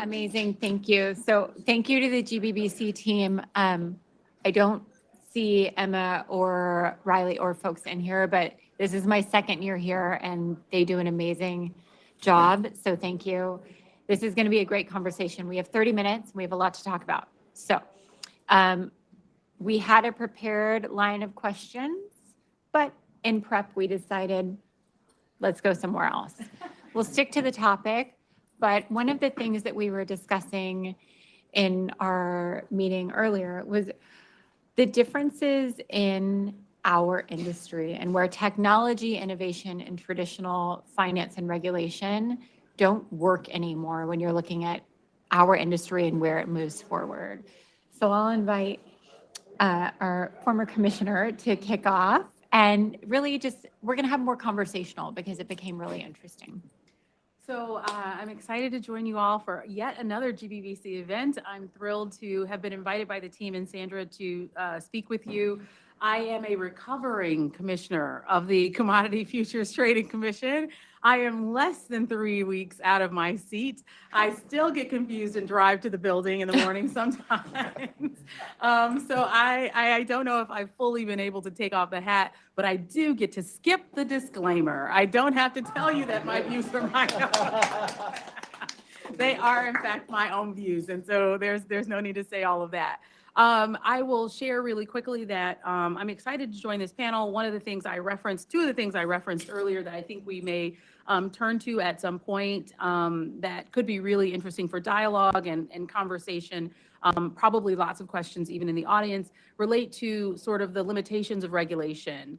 Amazing, thank you. So thank you to the GBBC team. I don't see Emma or Riley or folks in here, but this is my second year here and they do an amazing job. So thank you. This is going to be a great conversation. We have 30 minutes. We have a lot to talk about. So we had a prepared line of questions, but in prep, we decided, let's go somewhere else. We'll stick to the topic, but one of the things that we were discussing in our meeting earlier was the differences in our industry and where technology, innovation, and traditional finance and regulation don't work anymore when you're looking at our industry and where it moves forward. So I'll invite our former commissioner to kick off and really just, we're gonna have more conversational because it became really interesting. So I'm excited to join you all for yet another GBBC event. I'm thrilled to have been invited by the team and Sandra to speak with you. I am a recovering commissioner of the Commodity Futures Trading Commission. I am less than 3 weeks out of my seat. I still get confused and drive to the building in the morning sometimes. So I don't know if I've fully been able to take off the hat, but I do get to skip the disclaimer. I don't have to tell you that my views are my own. They are, in fact, my own views. And so there's no need to say all of that. I will share really quickly that I'm excited to join this panel. One of the things I referenced, two of the things I referenced earlier that I think we may turn to at some point that could be really interesting for dialogue and conversation, probably lots of questions even in the audience, relate to sort of the limitations of regulation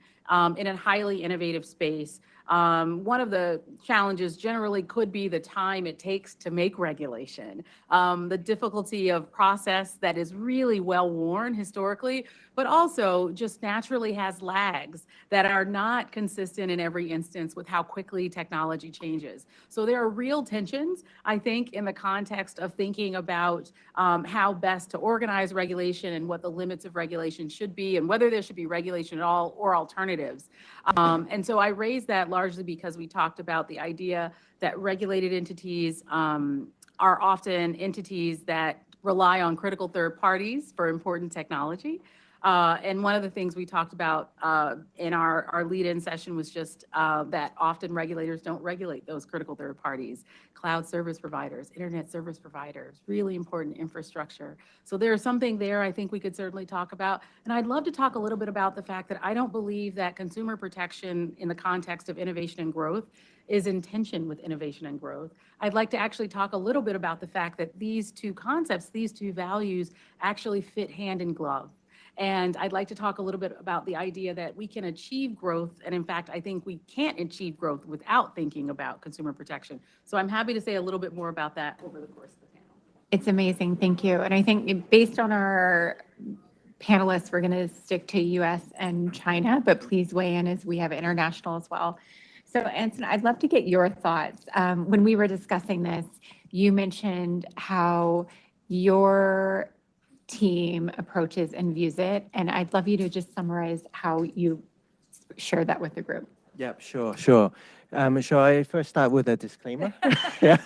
in a highly innovative space. One of the challenges generally could be the time it takes to make regulation, the difficulty of process that is really well worn historically, but also just naturally has lags that are not consistent in every instance with how quickly technology changes. So there are real tensions, I think, in the context of thinking about how best to organize regulation and what the limits of regulation should be and whether there should be regulation at all or alternatives. And so I raised that largely because we talked about the idea that regulated entities are often entities that rely on critical third parties for important technology. And one of the things we talked about in our lead-in session was just that often regulators don't regulate those critical third parties, cloud service providers, internet service providers, really important infrastructure. So there's something there I think we could certainly talk about. And I'd love to talk a little bit about the fact that I don't believe that consumer protection in the context of innovation and growth is in tension with innovation and growth. I'd like to actually talk a little bit about the fact that these two concepts, these two values actually fit hand in glove. And I'd like to talk a little bit about the idea that we can achieve growth. And in fact, I think we can't achieve growth without thinking about consumer protection. So I'm happy to say a little bit more about that over the course of the panel. It's amazing, thank you. And I think based on our panelists, we're gonna stick to US and China, but please weigh in as we have international as well. So Anson, I'd love to get your thoughts. When we were discussing this, you mentioned how your team approaches and views it. And I'd love you to just summarize how you share that with the group. Yep, sure. Shall I first start with a disclaimer? Yeah.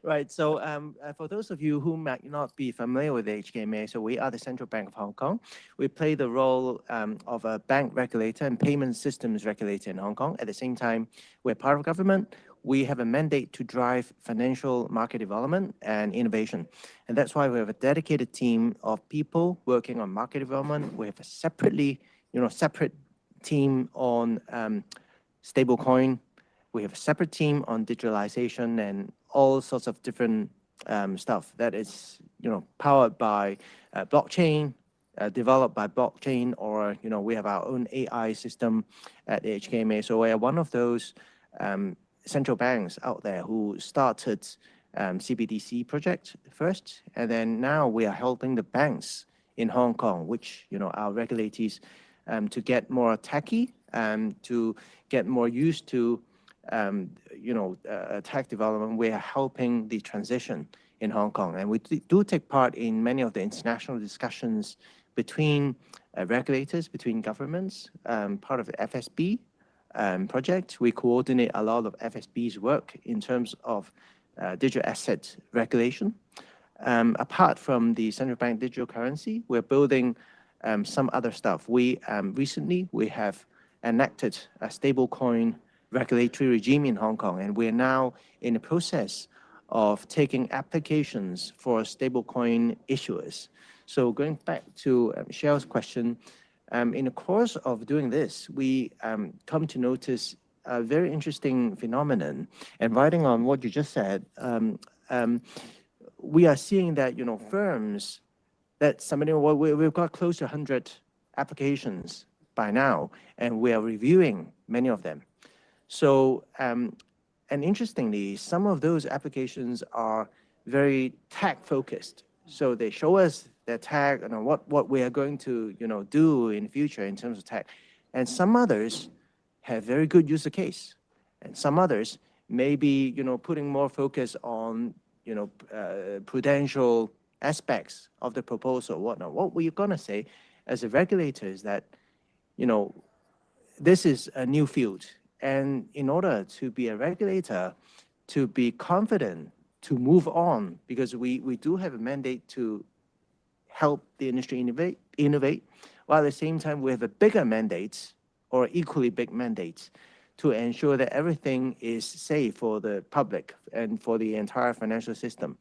Right. So for those of you who might not be familiar with the HKMA, so we are the Central Bank of Hong Kong. We play the role of a bank regulator and payment systems regulator in Hong Kong. At the same time, we're part of government. We have a mandate to drive financial market development and innovation. And that's why we have a dedicated team of people working on market development. We have a separate team on stablecoin. We have a separate team on digitalization and all sorts of different stuff that is, powered by blockchain, developed by blockchain, or, we have our own AI system at the HKMA. So we are one of those central banks out there who started CBDC project first, and then now we are helping the banks in Hong Kong, which our regulators to get more techy and to get more used to tech development. We are helping the transition in Hong Kong, and we do take part in many of the international discussions between regulators, between governments, part of the FSB project. We coordinate a lot of FSB's work in terms of digital asset regulation. Apart from the central bank digital currency, we're building some other stuff. Recently we have enacted a stablecoin regulatory regime in Hong Kong, and we're now in the process of taking applications for stablecoin issuers. So going back to Michelle's question, in the course of doing this, we come to notice a very interesting phenomenon. And riding on what you just said, we are seeing that firms that submitting, well, we've got close to 100 applications by now, and we are reviewing many of them. So, and interestingly, some of those applications are very tech focused. So they show us their tech and what we are going to do in the future in terms of tech. And some others have very good user case, and some others may be putting more focus on prudential aspects of the proposal, whatnot. What we're gonna say as a regulator is that this is a new field, and in order to be a regulator, to be confident to move on, because we do have a mandate to help the industry innovate, while at the same time we have a bigger mandate or equally big mandate to ensure that everything is safe for the public and for the entire financial system.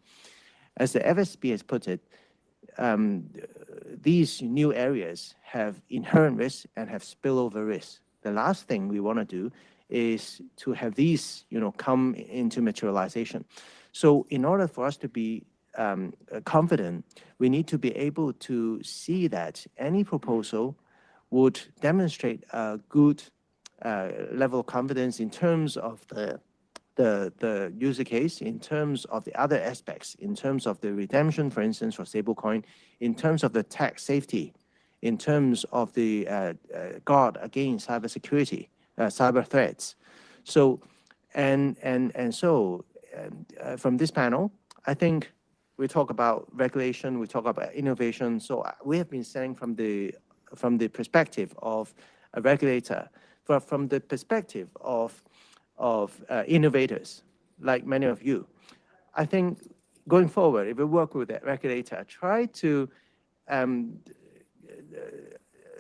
As the FSB has put it, these new areas have inherent risks and have spillover risks. The last thing we want to do is to have these come into materialization. So in order for us to be confident, we need to be able to see that any proposal would demonstrate a good level of confidence in terms of the user case, in terms of the other aspects, in terms of the redemption, for instance, for stablecoin, in terms of the tax safety, in terms of the guard against cybersecurity, cyber threats. So, so from this panel, I think we talk about regulation, we talk about innovation. So we have been saying from the perspective of a regulator, but from the perspective of innovators, like many of you, I think going forward, if we work with that regulator, try to,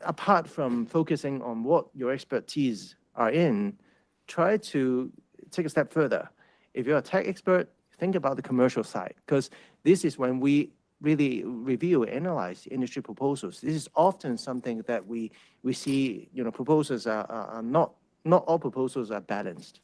apart from focusing on what your expertise are in, try to take a step further. If you're a tech expert, think about the commercial side, because this is when we really review, analyze industry proposals. This is often something that we see, proposals are not all proposals are balanced.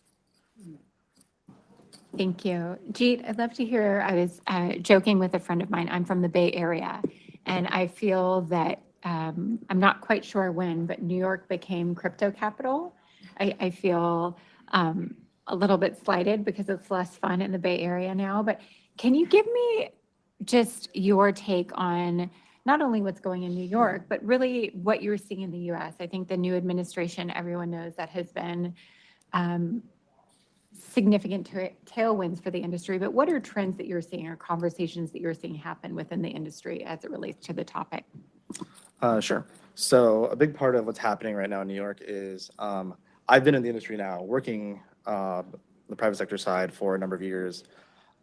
Thank you. Jeet, I'd love to hear, I was joking with a friend of mine, I'm from the Bay Area, and I feel that, I'm not quite sure when, but New York became crypto capital. I feel a little bit slighted because it's less fun in the Bay Area now, but can you give me just your take on not only what's going in New York, but really what you're seeing in the US? I think the new administration, everyone knows that has been significant tailwinds for the industry, but what are trends that you're seeing or conversations that you're seeing happen within the industry as it relates to the topic? Sure. So a big part of what's happening right now in New York is I've been in the industry now working the private sector side for a number of years.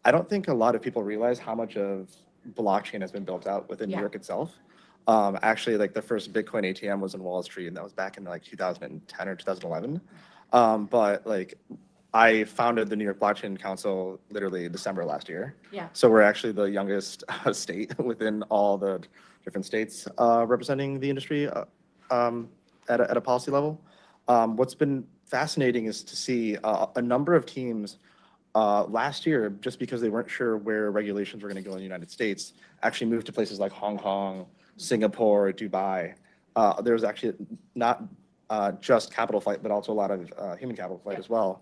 I don't think a lot of people realize how much of blockchain has been built out within New York itself. Actually, like the first Bitcoin ATM was in Wall Street, and that was back in like 2010 or 2011. But like I founded the New York Blockchain Council literally December last year. Yeah. So we're actually the youngest state within all the different states representing the industry at a policy level. What's been fascinating is to see a number of teams last year, just because they weren't sure where regulations were going to go in the United States, actually moved to places like Hong Kong, Singapore, Dubai. There was actually not just capital flight, but also a lot of human capital flight as well.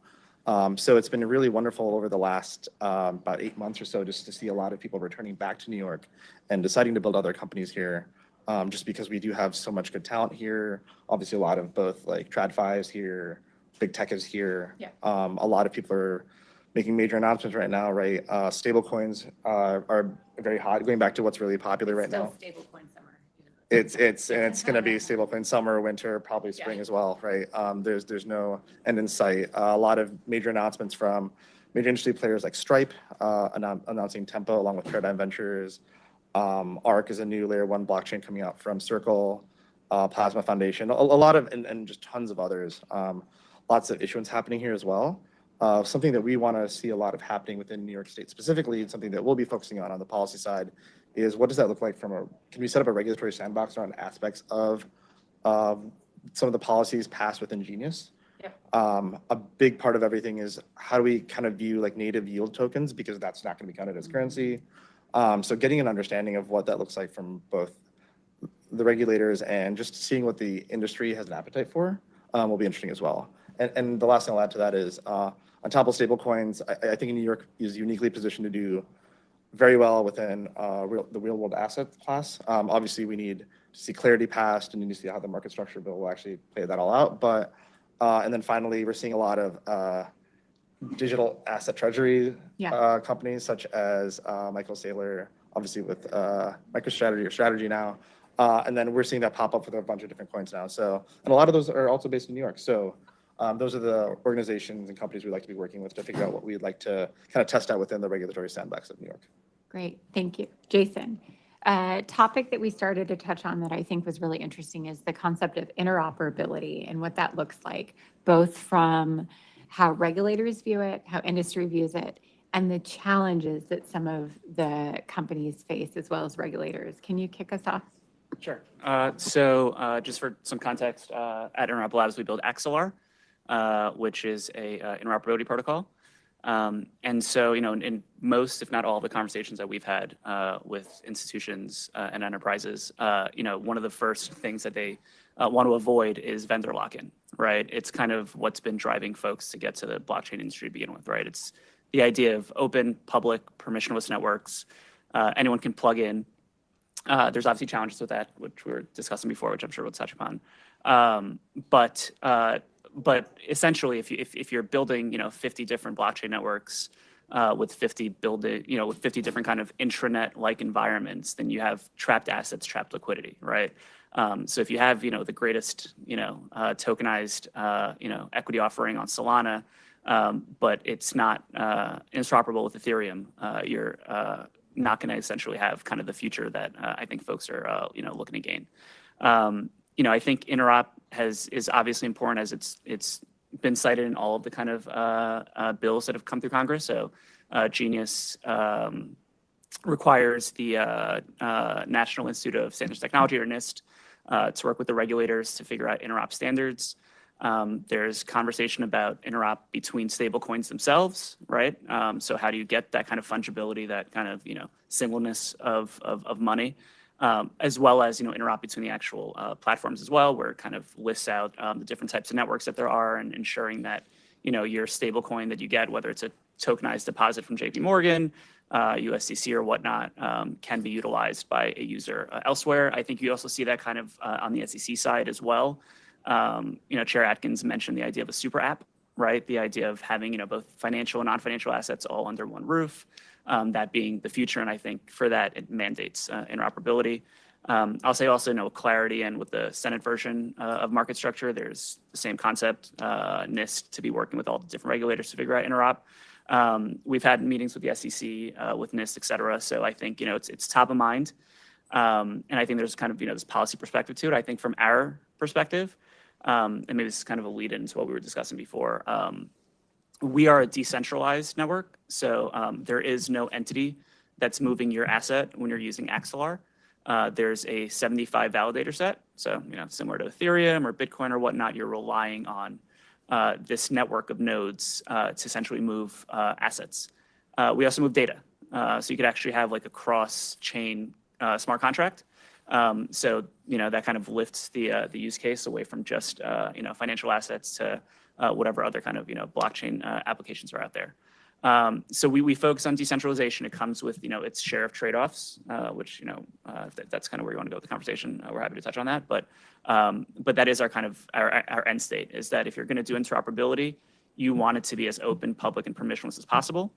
So it's been really wonderful over the last about 8 months or so, just to see a lot of people returning back to New York and deciding to build other companies here, just because we do have so much good talent here. Obviously, a lot of both like TradFi's here, big tech is here. Yeah. A lot of people are making major announcements right now, right? Stable coins are very hot. Going back to what's really popular right now. Still stablecoin summer. It's going to be stablecoin summer, winter, probably spring as well, right? There's no end in sight. A lot of major announcements from major industry players like Stripe announcing Tempo along with Paradigm Ventures. ARC is a new layer 1 blockchain coming out from Circle, Plasma Foundation, a lot of, and just tons of others. Lots of issuance happening here as well. Something that we want to see a lot of happening within New York State specifically, and something that we'll be focusing on the policy side, is what does that look like can we set up a regulatory sandbox around aspects of some of the policies passed within Genius? Yep. A big part of everything is how do we kind of view like native yield tokens, because that's not going to be counted as currency. So getting an understanding of what that looks like from both the regulators and just seeing what the industry has an appetite for will be interesting as well. And the last thing I'll add to that is on top of stablecoins, I think New York is uniquely positioned to do very well within the real world asset class. Obviously, we need to see clarity passed and you need to see how the market structure bill will actually play that all out. But and then finally, we're seeing a lot of digital asset treasury companies such as Michael Saylor, obviously with MicroStrategy or Strategy now. And then we're seeing that pop up with a bunch of different coins now. So, and a lot of those are also based in New York. So those are the organizations and companies we'd like to be working with to figure out what we'd like to kind of test out within the regulatory sandbox of New York. Great, thank you. Jason, a topic that we started to touch on that I think was really interesting is the concept of interoperability and what that looks like, both from how regulators view it, how industry views it, and the challenges that some of the companies face as well as regulators. Can you kick us off? Sure. So just for some context, at Interop Labs, we build XLR, which is a interoperability protocol. And so, in most, if not all, the conversations that we've had with institutions and enterprises, one of the first things that they want to avoid is vendor lock-in, right? It's kind of what's been driving folks to get to the blockchain industry to begin with, right? It's the idea of open, public, permissionless networks. Anyone can plug in. There's obviously challenges with that, which we were discussing before, which I'm sure we'll touch upon. But essentially, if you're building, 50 different blockchain networks with 50 different kind of intranet-like environments, then you have trapped assets, trapped liquidity, right? So if you have, the greatest, tokenized, equity offering on Solana, but it's not interoperable with Ethereum, you're not going to essentially have kind of the future that I think folks are, looking to gain. I think Interop is obviously important as it's been cited in all of the kind of bills that have come through Congress. So Genius requires the National Institute of Standards and Technology, or NIST, to work with the regulators to figure out Interop standards. There's conversation about Interop between stablecoins themselves, right? So how do you get that kind of fungibility, that kind of, singleness of money? As well as, Interop between the actual platforms as well, where it kind of lists out the different types of networks that there are and ensuring that, your stablecoin that you get, whether it's a tokenized deposit from JP Morgan, USDC or whatnot, can be utilized by a user elsewhere. I think you also see that kind of on the SEC side as well. Chair Atkins mentioned the idea of a super app, right? The idea of having, both financial and non-financial assets all under one roof. That being the future, and I think for that it mandates interoperability. I'll say also clarity, and with the Senate version of market structure, there's the same concept, NIST to be working with all the different regulators to figure out Interop. We've had meetings with the SEC, with NIST, et cetera. So I think it's top of mind, and I think there's kind of this policy perspective to it. I think from our perspective, and maybe this is kind of a lead into what we were discussing before. We are a decentralized network, so there is no entity that's moving your asset when you're using XLR. There's a 75 validator set, so similar to Ethereum or Bitcoin or whatnot, you're relying on this network of nodes to essentially move assets. We also move data, so you could actually have like a cross-chain smart contract. So that kind of lifts the use case away from just financial assets to whatever other kind of blockchain applications are out there. So we focus on decentralization. It comes with its share of trade-offs, which that's kind of where you want to go with the conversation. We're happy to touch on that, but that is our kind of our end state, is that if you're going to do interoperability, you want it to be as open, public, and permissionless as possible.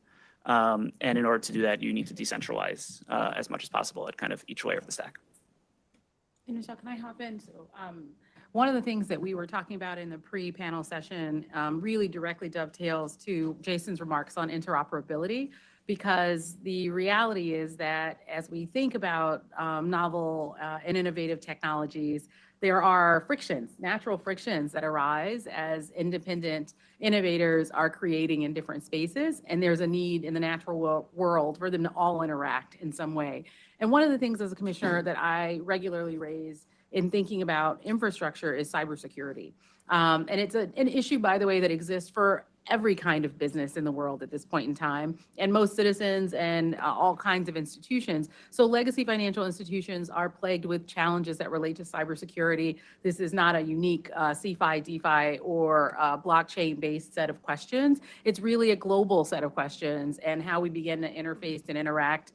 And in order to do that, you need to decentralize as much as possible at kind of each layer of the stack. And Michelle, can I hop in? So one of the things that we were talking about in the pre-panel session really directly dovetails to Jason's remarks on interoperability, because the reality is that as we think about novel and innovative technologies, there are frictions, natural frictions that arise as independent innovators are creating in different spaces, and there's a need in the natural world for them to all interact in some way. And one of the things as a commissioner that I regularly raise in thinking about infrastructure is cybersecurity. And it's an issue, by the way, that exists for every kind of business in the world at this point in time, and most citizens and all kinds of institutions. So legacy financial institutions are plagued with challenges that relate to cybersecurity. This is not a unique CFI, DeFi, or blockchain-based set of questions. It's really a global set of questions, and how we begin to interface and interact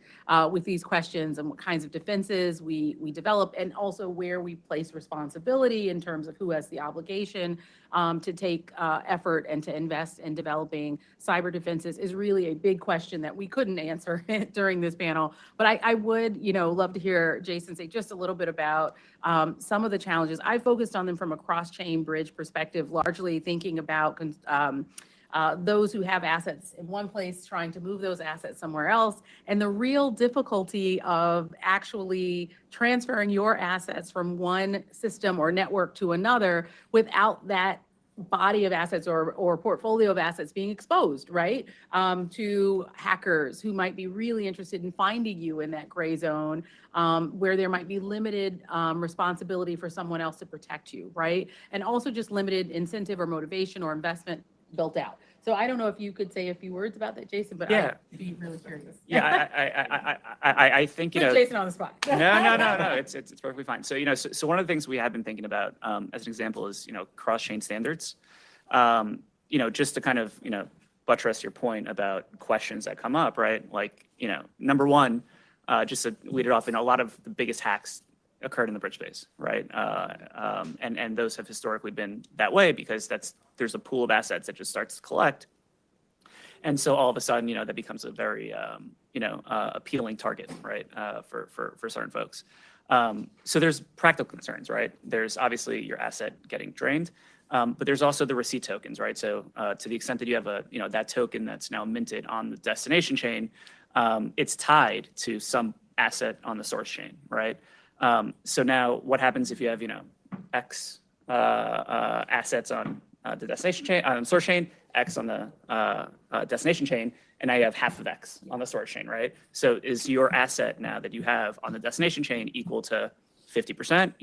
with these questions, and what kinds of defenses we develop, and also where we place responsibility in terms of who has the obligation to take effort and to invest in developing cyber defenses is really a big question that we couldn't answer during this panel. But I would, love to hear Jason say just a little bit about some of the challenges. I focused on them from a cross-chain bridge perspective, largely thinking about those who have assets in one place trying to move those assets somewhere else, and the real difficulty of actually transferring your assets from one system or network to another without that body of assets or portfolio of assets being exposed, right, to hackers who might be really interested in finding you in that gray zone, where there might be limited responsibility for someone else to protect you, right, and also just limited incentive or motivation or investment built out. So I don't know if you could say a few words about that, Jason, but Yeah. I'd be really curious. Yeah, I think, Put Jason on the spot. No, it's perfectly fine. So, so one of the things we have been thinking about, as an example, is, cross-chain standards. Just to kind of, buttress your point about questions that come up, right? Like, number one, just to lead it off, a lot of the biggest hacks occurred in the bridge space, right? And those have historically been that way because there's a pool of assets that just starts to collect. And so all of a sudden, that becomes a very, appealing target, right, for certain folks. So there's practical concerns, right? There's obviously your asset getting drained, but there's also the receipt tokens, right? So to the extent that you have that token that's now minted on the destination chain, it's tied to some asset on the source chain, right? So now what happens if you have, X assets on the destination chain, on the source chain, X on the destination chain, and now you have half of X on the source chain, right? So is your asset now that you have on the destination chain equal to 50%?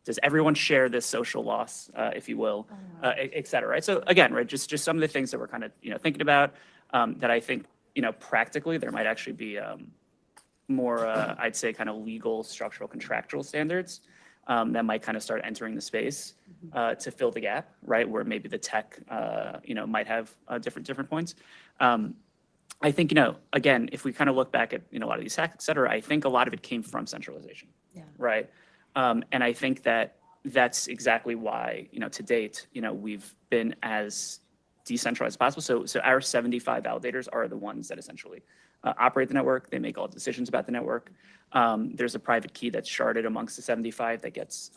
Does everyone share this social loss, if you will, et cetera, right? So again, right, just some of the things that we're kind of, thinking about that I think, practically there might actually be more, I'd say, kind of legal, structural, contractual standards that might kind of start entering the space to fill the gap, right? Where maybe the tech, might have different points. I think, again, if we kind of look back at, a lot of these hacks, et cetera, I think a lot of it came from centralization, right? And I think that that's exactly why, to date, we've been as decentralized as possible. So our 75 validators are the ones that essentially operate the network. They make all decisions about the network. There's a private key that's sharded amongst the 75 that gets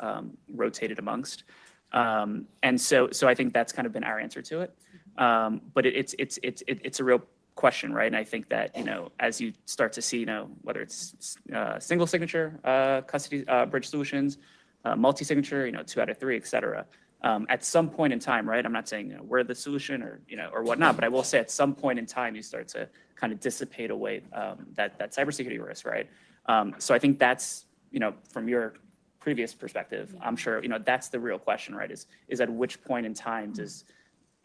rotated amongst. And so I think that's kind of been our answer to it. But it's a real question, right? And I think that, as you start to see, whether it's single signature custody bridge solutions, multi-signature, 2 out of 3, et cetera, at some point in time, right? I'm not saying we're the solution or whatnot, but I will say at some point in time you start to kind of dissipate away that cybersecurity risk, right? So I think that's from your previous perspective, I'm sure that's the real question, right? Is at which point in time does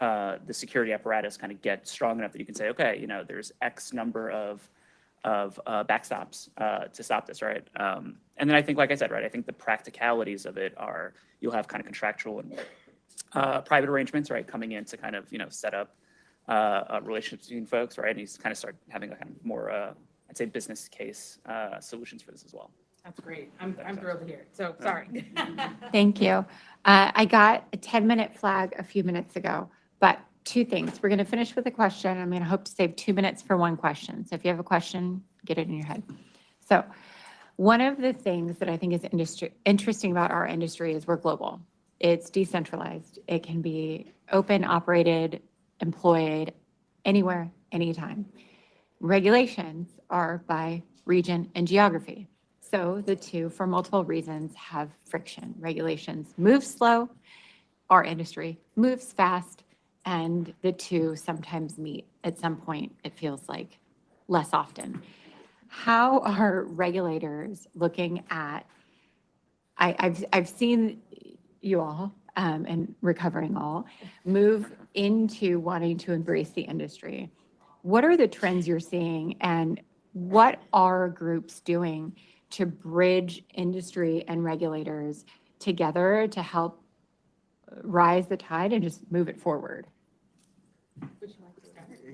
the security apparatus kind of get strong enough that you can say, okay, there's X number of backstops to stop this, right? And then I think, like I said, right, I think the practicalities of it are you'll have kind of contractual and private arrangements, right, coming in to kind of set up relationships between folks, right? And you kind of start having a kind of more, I'd say, business case solutions for this as well. That's great. I'm thrilled to hear it. So sorry. Thank you. I got a 10-minute flag a few minutes ago, but 2 things. We're going to finish with a question. I'm going to hope to save 2 minutes for one question. So if you have a question, get it in your head. So one of the things that I think is interesting about our industry is we're global. it's decentralized. It can be open, operated, employed, anywhere, anytime. Regulations are by region and geography. So the two, for multiple reasons, have friction. Regulations move slow, our industry moves fast, and the two sometimes meet at some point, it feels like, less often. How are regulators looking at, I've seen you all, and recovering all, move into wanting to embrace the industry. What are the trends you're seeing, and what are groups doing to bridge industry and regulators together to help rise the tide and just move it forward?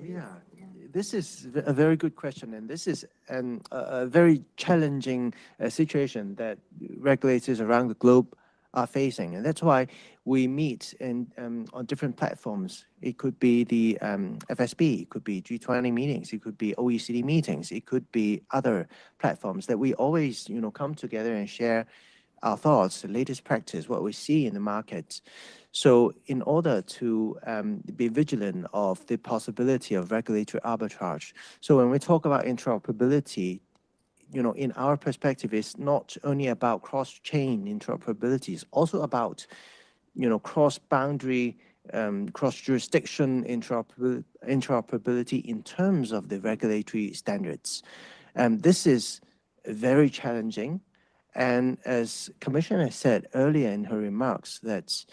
Yeah, this is a very good question, and this is a very challenging situation that regulators around the globe are facing, and that's why we meet on different platforms. It could be the FSB, it could be G20 meetings, it could be OECD meetings, it could be other platforms that we always, come together and share our thoughts, the latest practice, what we see in the market. So in order to be vigilant of the possibility of regulatory arbitrage, so when we talk about interoperability, in our perspective, it's not only about cross-chain interoperability, it's also about, cross-boundary, cross-jurisdiction interoperability in terms of the regulatory standards. This is very challenging. And as Commissioner said earlier in her remarks, that,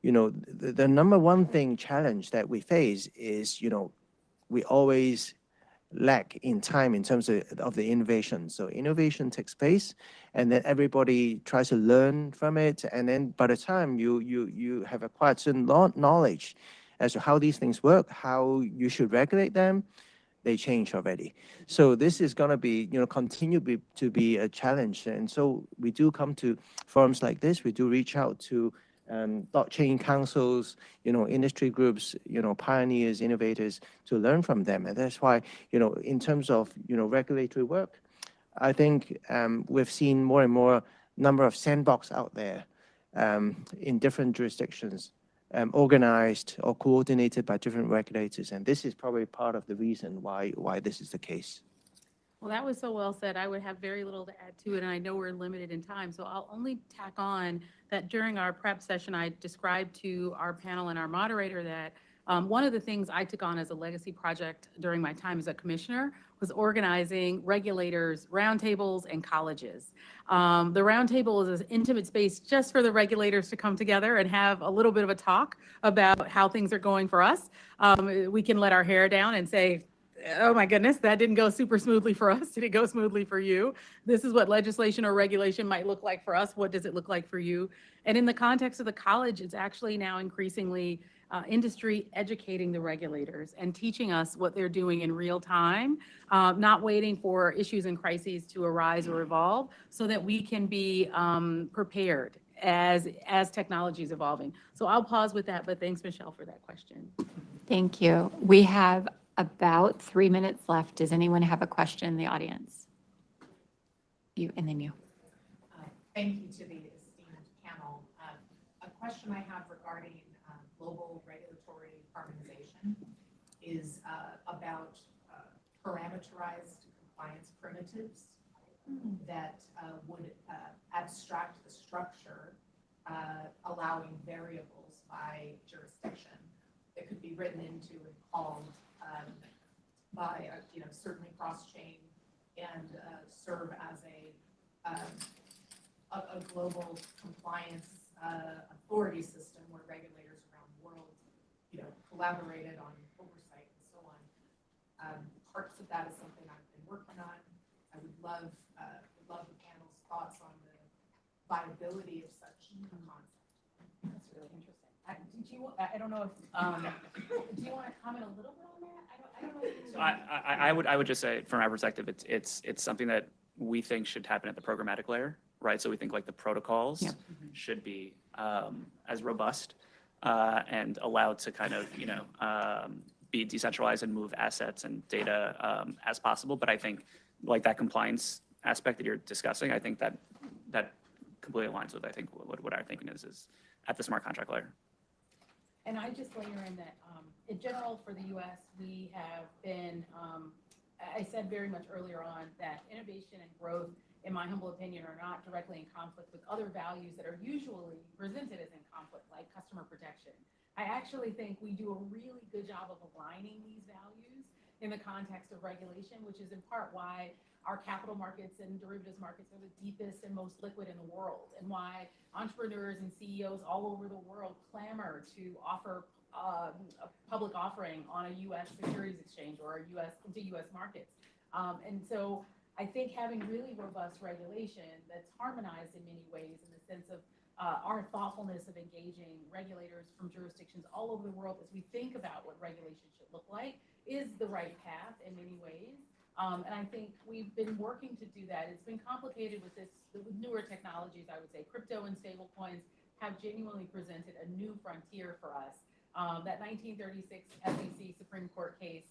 the number one challenge that we face is, we always lack in time in terms of the innovation. So innovation takes place, and then everybody tries to learn from it. And then by the time you have acquired certain knowledge as to how these things work, how you should regulate them, they change already. So this is going to be, continue to be a challenge. And so we do come to forums like this. We do reach out to blockchain councils, industry groups, pioneers, innovators, to learn from them. And that's why, in terms of, regulatory work, I think we've seen more and more number of sandbox out there in different jurisdictions, organized or coordinated by different regulators. And this is probably part of the reason why this is the case. Well, that was so well said. I would have very little to add to it, and I know we're limited in time, so I'll only tack on that during our prep session, I described to our panel and our moderator that one of the things I took on as a legacy project during my time as a commissioner was organizing regulators, roundtables, and colleges. The roundtable is an intimate space just for the regulators to come together and have a little bit of a talk about how things are going for us. We can let our hair down and say, oh my goodness, that didn't go super smoothly for us. Did it go smoothly for you? This is what legislation or regulation might look like for us. What does it look like for you? And in the context of the college, it's actually now increasingly industry educating the regulators and teaching us what they're doing in real time, not waiting for issues and crises to arise or evolve so that we can be prepared as technology is evolving. So I'll pause with that, but thanks, Michelle, for that question. Thank you. We have about 3 minutes left. Does anyone have a question in the audience? You, and then you. Thank you to the esteemed panel. A question I have regarding global regulatory harmonization is about parameterized compliance primitives that would abstract the structure, allowing variables by jurisdiction that could be written into and called by, certainly cross-chain, and serve as a global compliance authority system where regulators around the world, collaborated on oversight and so on. Parts of that is something I've been working on. I would love the panel's thoughts on the viability of such a concept. That's really interesting. I don't know if, do you want to comment a little bit on that? I don't know if it's I would just say, from our perspective, it's something that we think should happen at the programmatic layer, right? So we think like the protocols should be as robust and allowed to kind of, be decentralized and move assets and data as possible. But I think like that compliance aspect that you're discussing, I think that completely aligns with, I think, what our thinking is at the smart contract layer. And I just layer in that, in general, for the US, we have been, I said very much earlier on that innovation and growth, in my humble opinion, are not directly in conflict with other values that are usually presented as in conflict, like customer protection. I actually think we do a really good job of aligning these values in the context of regulation, which is in part why our capital markets and derivatives markets are the deepest and most liquid in the world, and why entrepreneurs and CEOs all over the world clamor to offer a public offering on a U.S. securities exchange or into U.S. markets. And so I think having really robust regulation that's harmonized in many ways in the sense of our thoughtfulness of engaging regulators from jurisdictions all over the world as we think about what regulation should look like is the right path in many ways. And I think we've been working to do that. It's been complicated with newer technologies, I would say. Crypto and stable coins have genuinely presented a new frontier for us. That 1936 SEC Supreme Court case,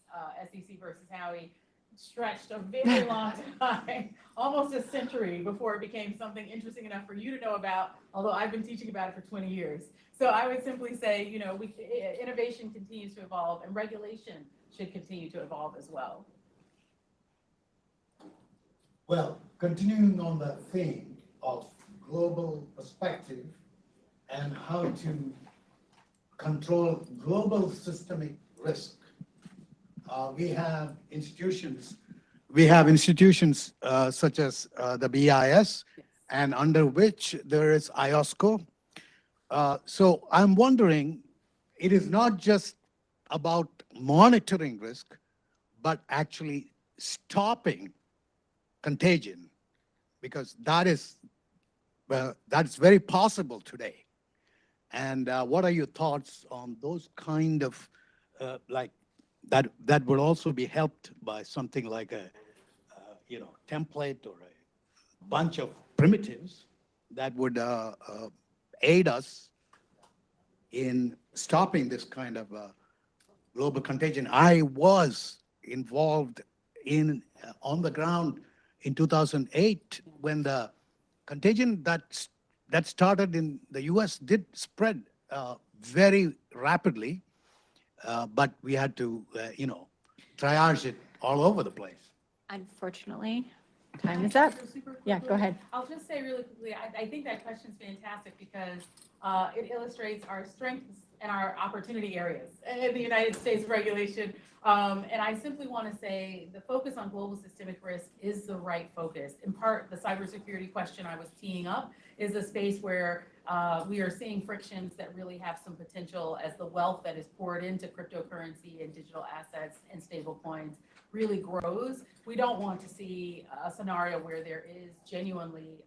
SEC versus Howey, stretched a very long time, almost a century before it became something interesting enough for you to know about, although I've been teaching about it for 20 years. So I would simply say, you know, innovation continues to evolve and regulation should continue to evolve as well. Well, continuing on that theme of global perspective and how to control global systemic risk, we have institutions such as the BIS, and under which there is IOSCO. So I'm wondering, it is not just about monitoring risk, but actually stopping contagion, because that's very possible today. And what are your thoughts on those kind of that would also be helped by something like a template or a bunch of primitives that would aid us in stopping this kind of global contagion? I was involved on the ground in 2008 when the contagion that started in the US did spread very rapidly, but we had to, triage it all over the place. Unfortunately, time is up. Yeah, go ahead. I'll just say really quickly, I think that question's fantastic because it illustrates our strengths and our opportunity areas in the United States regulation. And I simply want to say the focus on global systemic risk is the right focus. In part, the cybersecurity question I was teeing up is a space where we are seeing frictions that really have some potential as the wealth that is poured into cryptocurrency and digital assets and stable coins really grows. We don't want to see a scenario where there is genuinely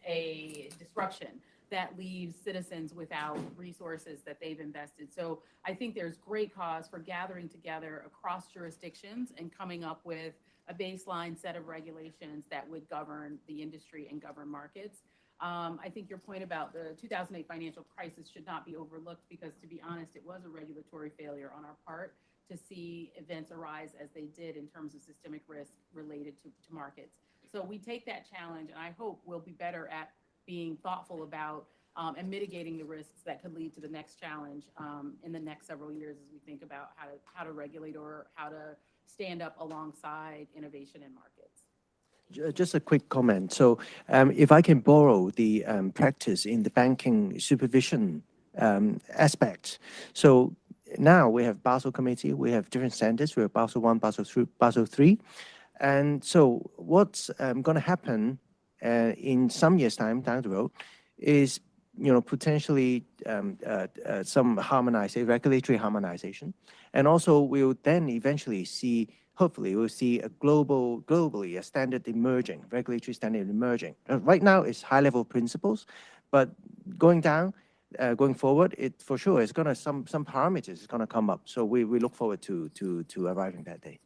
a disruption that leaves citizens without resources that they've invested. So I think there's great cause for gathering together across jurisdictions and coming up with a baseline set of regulations that would govern the industry and govern markets. I think your point about the 2008 financial crisis should not be overlooked because, to be honest, it was a regulatory failure on our part to see events arise as they did in terms of systemic risk related to markets. So we take that challenge, and I hope we'll be better at being thoughtful about and mitigating the risks that could lead to the next challenge in the next several years as we think about how to regulate or how to stand up alongside innovation in markets. Just a quick comment. So if I can borrow the practice in the banking supervision aspect. So now we have Basel Committee, we have different standards, we have Basel I, Basel III. And so what's going to happen in some years' time down the road is, potentially some regulatory harmonization. And also we'll then eventually see, hopefully we'll see a globally a standard emerging, regulatory standard emerging. Right now it's high-level principles, but going forward, it for sure is going to, some parameters is going to come up. So we look forward to arriving that day.